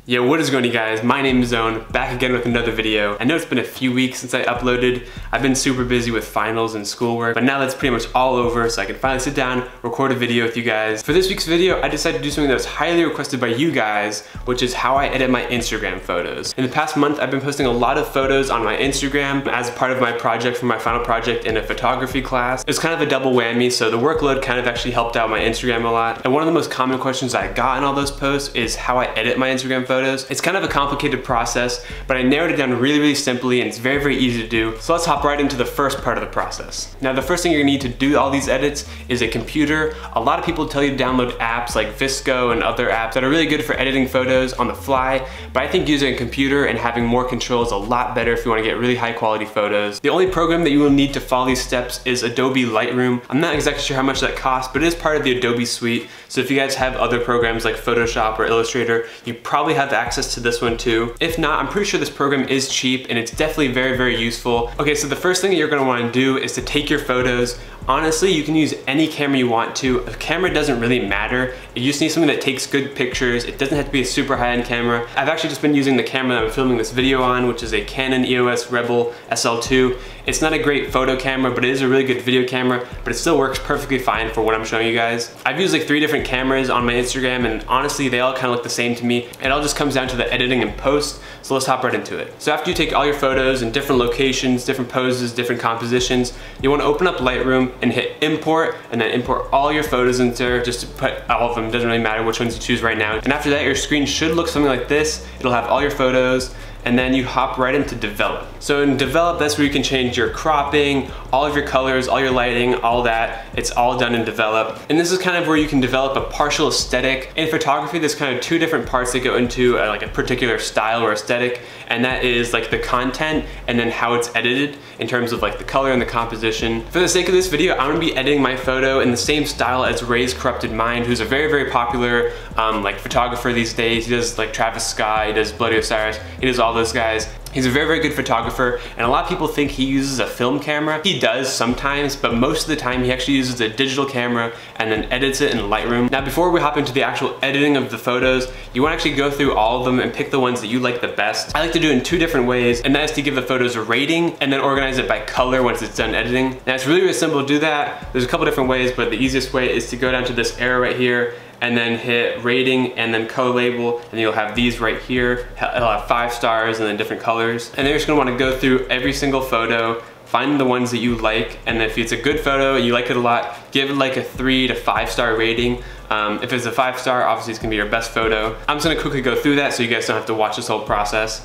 Yo, what is going on, you guys? My name is Owen, back again with another video. I know it's been a few weeks since I uploaded. I've been super busy with finals and schoolwork, but now that's pretty much all over, so I can finally sit down, record a video with you guys. For this week's video, I decided to do something that was highly requested by you guys, which is how I edit my Instagram photos. In the past month, I've been posting a lot of photos on my Instagram as part of my project for my final project in a photography class. It's kind of a double whammy, so the workload kind of actually helped out my Instagram a lot. And one of the most common questions I got in all those posts is how I edit my Instagram photos. It's kind of a complicated process, but I narrowed it down really simply, and it's very easy to do. So let's hop right into the first part of the process. Now, the first thing you're gonna need to do all these edits is a computer. A lot of people tell you to download apps like Visco and other apps that are really good for editing photos on the fly, but I think using a computer and having more control is a lot better if you wanna get really high quality photos. The only program that you will need to follow these steps is Adobe Lightroom. I'm not exactly sure how much that costs, but it is part of the Adobe suite. So if you guys have other programs like Photoshop or Illustrator, you probably have access to this one too. If not, I'm pretty sure this program is cheap and it's definitely very useful. Okay, so the first thing that you're gonna wanna do is to take your photos. Honestly, you can use any camera you want to. A camera doesn't really matter. You just need something that takes good pictures. It doesn't have to be a super high-end camera. I've actually just been using the camera that I'm filming this video on, which is a Canon EOS Rebel SL2. It's not a great photo camera, but it is a really good video camera, but it still works perfectly fine for what I'm showing you guys. I've used like 3 different cameras on my Instagram, and honestly, they all kind of look the same to me. It all just comes down to the editing and post, so let's hop right into it. So after you take all your photos in different locations, different poses, different compositions, you wanna open up Lightroom and hit import, and then import all your photos into there, just to put all of them. Doesn't really matter which ones you choose right now. And after that, your screen should look something like this. It'll have all your photos, and then you hop right into develop. So in develop, that's where you can change your cropping, all of your colors, all your lighting, all that. It's all done in develop. And this is kind of where you can develop a partial aesthetic. In photography, there's kind of 2 different parts that go into like a particular style or aesthetic, and that is like the content and then how it's edited in terms of like the color and the composition. For the sake of this video, I'm gonna be editing my photo in the same style as Ray's Corrupted Mind, who's a very popular like photographer these days. He does like Travis Scott, he does Bloody Osiris, he does all those guys. He's a very good photographer, and a lot of people think he uses a film camera. He does sometimes, but most of the time he actually uses a digital camera and then edits it in Lightroom. Now, before we hop into the actual editing of the photos, you want to actually go through all of them and pick the ones that you like the best. I like to do it in 2 different ways, and that is to give the photos a rating and then organize it by color once it's done editing. Now, it's really simple to do that. There's a couple different ways, but the easiest way is to go down to this arrow right here and then hit rating and then color label, and you'll have these right here. It'll have 5 stars and then different colors. And then you're just gonna wanna go through every single photo, find the ones that you like, and if it's a good photo and you like it a lot, give it like a 3 to 5 star rating. If it's a 5 star, obviously it's gonna be your best photo. I'm just gonna quickly go through that so you guys don't have to watch this whole process.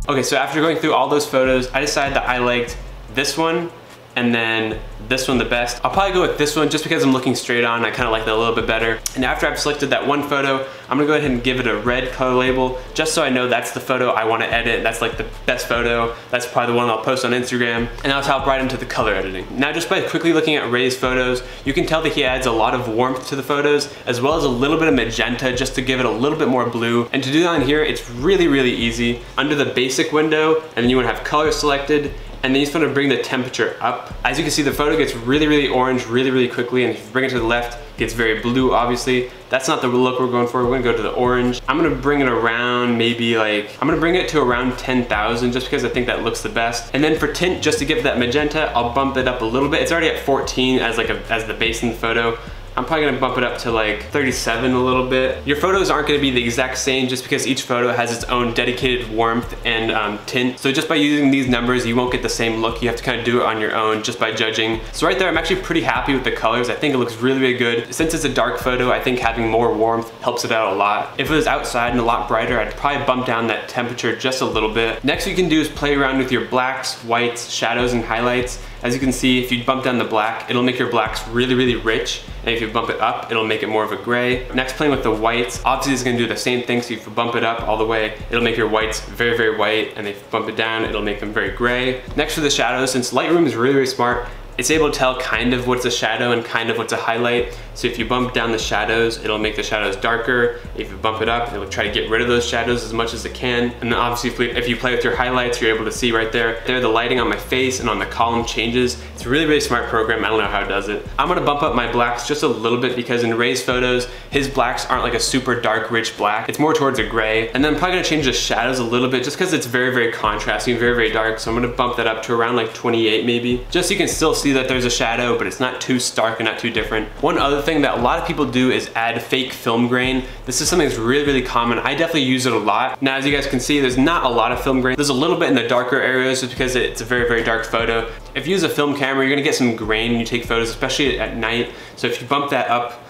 Okay, so after going through all those photos, I decided that I liked this one and then this one the best. I'll probably go with this one just because I'm looking straight on. I kind of like that a little bit better. And after I've selected that one photo, I'm gonna go ahead and give it a red color label just so I know that's the photo I wanna edit. That's like the best photo. That's probably the one I'll post on Instagram. And I'll hop right into the color editing. Now, just by quickly looking at Ray's photos, you can tell that he adds a lot of warmth to the photos, as well as a little bit of magenta just to give it a little bit more blue. And to do that on here, it's really easy. Under the basic window, and then you wanna have color selected, and then you just want to bring the temperature up. As you can see, the photo gets really orange really quickly, and if you bring it to the left, it gets very blue, obviously. That's not the look we're going for. We're gonna go to the orange. I'm gonna bring it around maybe like, I'm gonna bring it to around 10,000 just because I think that looks the best. And then for tint, just to give that magenta, I'll bump it up a little bit. It's already at 14 as like as the base in the photo. I'm probably gonna bump it up to like 37 a little bit. Your photos aren't gonna be the exact same just because each photo has its own dedicated warmth and tint. So just by using these numbers, you won't get the same look. You have to kind of do it on your own just by judging. So right there, I'm actually pretty happy with the colors. I think it looks really good. Since it's a dark photo, I think having more warmth helps it out a lot. If it was outside and a lot brighter, I'd probably bump down that temperature just a little bit. Next, what you can do is play around with your blacks, whites, shadows, and highlights. As you can see, if you bump down the black, it'll make your blacks really rich. And if you bump it up, it'll make it more of a gray. Next, playing with the whites. Obviously, it's gonna do the same thing. So if you bump it up all the way, it'll make your whites very white. And if you bump it down, it'll make them very gray. Next, for the shadows, since Lightroom is really smart, it's able to tell kind of what's a shadow and kind of what's a highlight. So if you bump down the shadows, it'll make the shadows darker. If you bump it up, it'll try to get rid of those shadows as much as it can. And then obviously if you play with your highlights, you're able to see right there, the lighting on my face and on the column changes. It's a really, really smart program. I don't know how it does it. I'm gonna bump up my blacks just a little bit because in Ray's photos, his blacks aren't like a super dark, rich black. It's more towards a gray. And then I'm probably gonna change the shadows a little bit just because it's very, very contrasting, very, very dark. So I'm gonna bump that up to around like 28 maybe, just so you can still see that there's a shadow, but it's not too stark and not too different. One other thing that a lot of people do is add fake film grain. This is something that's really, really common. I definitely use it a lot. Now, as you guys can see, there's not a lot of film grain. There's a little bit in the darker areas just because it's a very, very dark photo. If you use a film camera, you're gonna get some grain when you take photos, especially at night. So if you bump that up,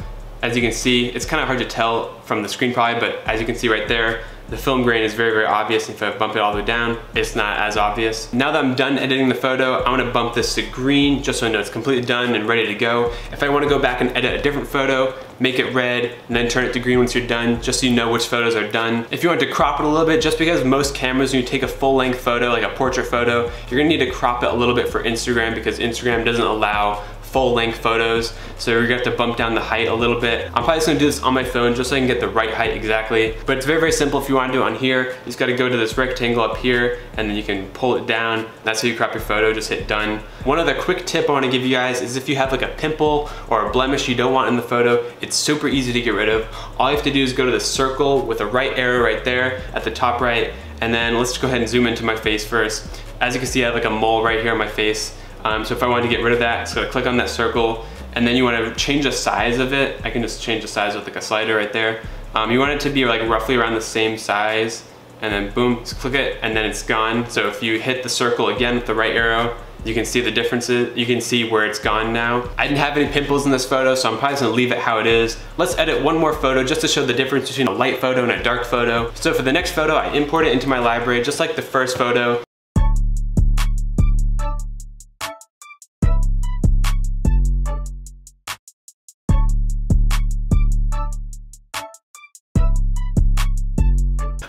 as you can see, it's kind of hard to tell from the screen probably, but as you can see right there, the film grain is very, very obvious. If I bump it all the way down, it's not as obvious. Now that I'm done editing the photo, I'm gonna bump this to green just so I know it's completely done and ready to go. If I wanna go back and edit a different photo, make it red, and then turn it to green once you're done, just so you know which photos are done. If you want to crop it a little bit, just because most cameras, when you take a full-length photo, like a portrait photo, you're gonna need to crop it a little bit for Instagram because Instagram doesn't allow full-length photos, so you're gonna have to bump down the height a little bit. I'm probably just gonna do this on my phone just so I can get the right height exactly, but it's very, very simple. If you wanna do it on here, you just gotta go to this rectangle up here, and then you can pull it down. That's how you crop your photo, just hit done. One other quick tip I wanna give you guys is if you have like a pimple or a blemish you don't want in the photo, it's super easy to get rid of. All you have to do is go to the circle with a right arrow right there at the top right, and then let's go ahead and zoom into my face first. As you can see, I have like a mole right here on my face. So if I wanted to get rid of that, just gotta click on that circle, and then you wanna change the size of it. I can just change the size with like a slider right there. You want it to be like roughly around the same size, and then boom, just click it, and then it's gone. So if you hit the circle again with the right arrow, you can see the differences. You can see where it's gone now. I didn't have any pimples in this photo, so I'm probably just gonna leave it how it is. Let's edit one more photo just to show the difference between a light photo and a dark photo. So for the next photo, I import it into my library, just like the first photo.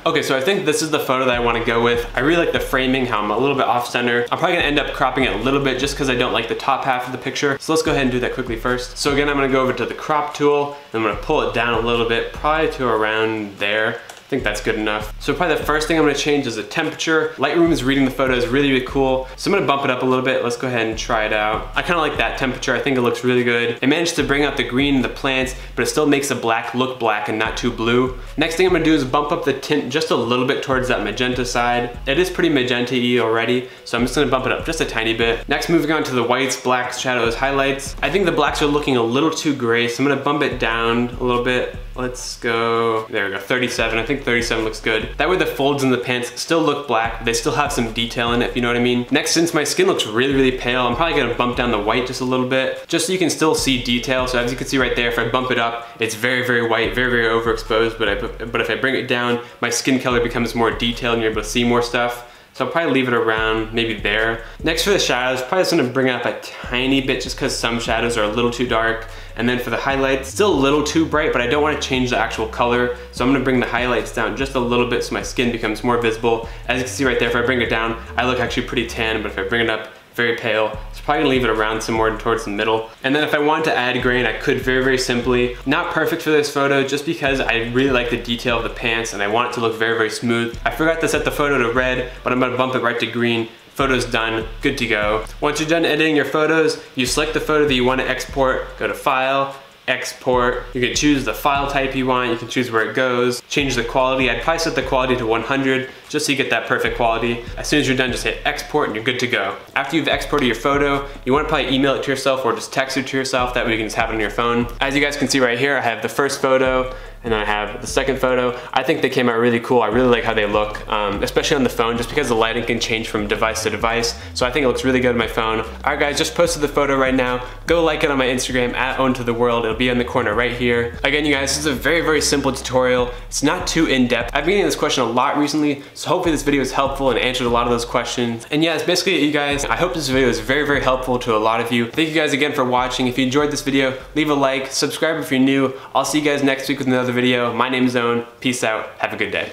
Okay, so I think this is the photo that I want to go with. I really like the framing, how I'm a little bit off center. I'm probably gonna end up cropping it a little bit just because I don't like the top half of the picture. So let's go ahead and do that quickly first. So again, I'm gonna go over to the crop tool, and I'm gonna pull it down a little bit, probably to around there. I think that's good enough. So probably the first thing I'm gonna change is the temperature. Lightroom is reading the photos really, really cool. So I'm gonna bump it up a little bit. Let's go ahead and try it out. I kinda like that temperature. I think it looks really good. It managed to bring out the green in the plants, but it still makes the black look black and not too blue. Next thing I'm gonna do is bump up the tint just a little bit towards that magenta side. It is pretty magenta-y already, so I'm just gonna bump it up just a tiny bit. Next, moving on to the whites, blacks, shadows, highlights. I think the blacks are looking a little too gray, so I'm gonna bump it down a little bit. Let's go, there we go, 37. I think 37 looks good. That way the folds in the pants still look black, but they still have some detail in it, if you know what I mean. Next, since my skin looks really, really pale, I'm probably gonna bump down the white just a little bit, just so you can still see detail. So as you can see right there, if I bump it up, it's very, very white, very, very overexposed, but if I bring it down, my skin color becomes more detailed and you're able to see more stuff. So I'll probably leave it around maybe there. Next for the shadows, probably just gonna bring it up a tiny bit just because some shadows are a little too dark. And then for the highlights, still a little too bright, but I don't wanna change the actual color. So I'm gonna bring the highlights down just a little bit so my skin becomes more visible. As you can see right there, if I bring it down, I look actually pretty tan, but if I bring it up, very pale. So probably gonna leave it around some more towards the middle. And then if I wanted to add grain, I could very, very simply. Not perfect for this photo just because I really like the detail of the pants and I want it to look very, very smooth. I forgot to set the photo to red, but I'm gonna bump it right to green. Photo's done, good to go. Once you're done editing your photos, you select the photo that you want to export, go to File, Export. You can choose the file type you want, you can choose where it goes, change the quality. I'd probably set the quality to 100 just so you get that perfect quality. As soon as you're done, just hit export and you're good to go. After you've exported your photo, you want to probably email it to yourself or just text it to yourself, that way you can just have it on your phone. As you guys can see right here, I have the first photo and then I have the second photo. I think they came out really cool. I really like how they look, especially on the phone, just because the lighting can change from device to device. So I think it looks really good on my phone. All right guys, just posted the photo right now. Go like it on my Instagram, @owentopfits. It'll be in the corner right here. Again, you guys, this is a very, very simple tutorial. It's not too in-depth. I've been getting this question a lot recently, so hopefully this video is helpful and answered a lot of those questions. And yeah, that's basically it, you guys. I hope this video is very, very helpful to a lot of you. Thank you guys again for watching. If you enjoyed this video, leave a like, subscribe if you're new. I'll see you guys next week with another video. My name is Owen. Peace out. Have a good day.